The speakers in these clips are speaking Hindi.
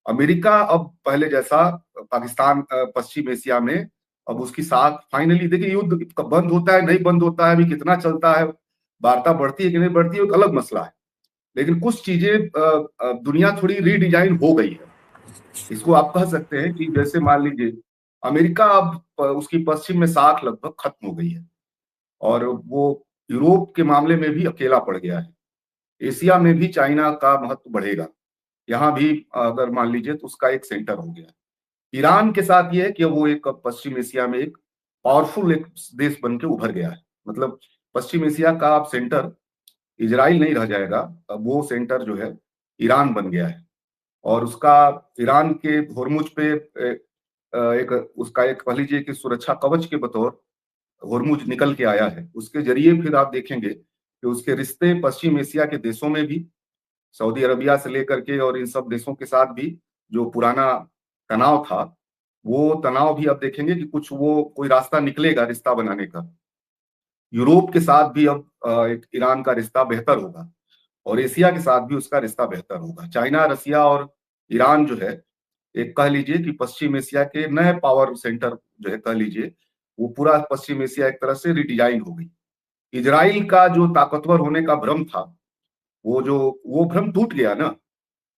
अमेरिका अब पहले जैसा पाकिस्तान पश्चिम एशिया में अब उसकी साथ फाइनली देखिए, युद्ध बंद होता है नहीं बंद होता है, अभी कितना चलता है, वार्ता बढ़ती है कि नहीं बढ़ती है, एक अलग मसला है। लेकिन कुछ चीजें दुनिया थोड़ी रीडिजाइन हो गई है। इसको आप कह सकते हैं कि जैसे मान लीजिए अमेरिका अब उसकी पश्चिम में साख लगभग खत्म हो गई है, और वो यूरोप के मामले में भी अकेला पड़ गया है। एशिया में भी चाइना का महत्व बढ़ेगा, यहाँ भी अगर मान लीजिए तो उसका एक सेंटर हो गया। ईरान के साथ ये है कि वो एक पश्चिम एशिया में एक पावरफुल एक देश बन के उभर गया है। मतलब पश्चिम एशिया का अब सेंटर इजराइल नहीं रह जाएगा, अब वो सेंटर जो है ईरान बन गया है। और उसका ईरान के होर्मुज पे एक उसका एक कह लीजिए कि सुरक्षा कवच के बतौर होर्मुज निकल के आया है। उसके जरिए फिर आप देखेंगे कि उसके रिश्ते पश्चिम एशिया के देशों में भी, सऊदी अरबिया से लेकर के और इन सब देशों के साथ भी जो पुराना तनाव था, वो तनाव भी अब देखेंगे कि कुछ वो कोई रास्ता निकलेगा रिश्ता बनाने का। यूरोप के साथ भी अब एक ईरान का रिश्ता बेहतर होगा, और एशिया के साथ भी उसका रिश्ता बेहतर होगा। चाइना, रसिया और ईरान जो है, एक कह लीजिए कि पश्चिम एशिया के नए पावर सेंटर जो है, कह लीजिए वो पूरा पश्चिम एशिया एक तरह से रिडिजाइन हो गई। इजराइल का जो ताकतवर होने का भ्रम था, वो भ्रम टूट गया ना।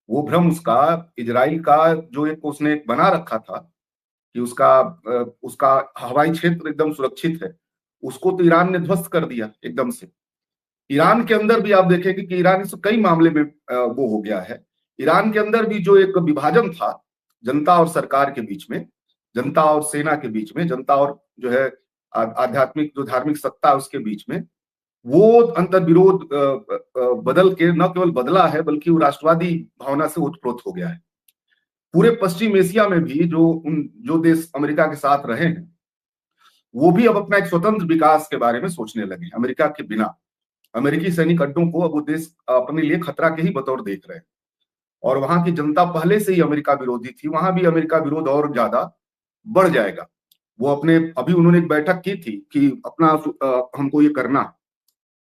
वो भ्रम उसका, इजराइल का जो एक उसने एक बना रखा था कि उसका हवाई क्षेत्र एकदम सुरक्षित है, उसको तो ईरान ने ध्वस्त कर दिया एकदम से। ईरान के अंदर भी आप देखेंगे कि ईरान इस कई मामले में वो हो गया है। ईरान के अंदर भी जो एक विभाजन था जनता और सरकार के बीच में, जनता और सेना के बीच में, जनता और जो है आध्यात्मिक जो धार्मिक सत्ता है उसके बीच में, वो अंतर्विरोध बदल के न केवल बदला है बल्कि वो राष्ट्रवादी भावना से ओतप्रोत हो गया है। पूरे पश्चिम एशिया में भी जो देश अमेरिका के साथ रहे हैं, वो भी अब अपना एक स्वतंत्र विकास के बारे में सोचने लगे। अमेरिका के बिना अमेरिकी सैनिक अड्डों को अब वो देश अपने लिए खतरा के ही बतौर देख रहे हैं। और वहां की जनता पहले से ही अमेरिका विरोधी थी, वहां भी अमेरिका विरोध और ज्यादा बढ़ जाएगा। वो अपने अभी उन्होंने एक बैठक की थी कि अपना हमको ये करना,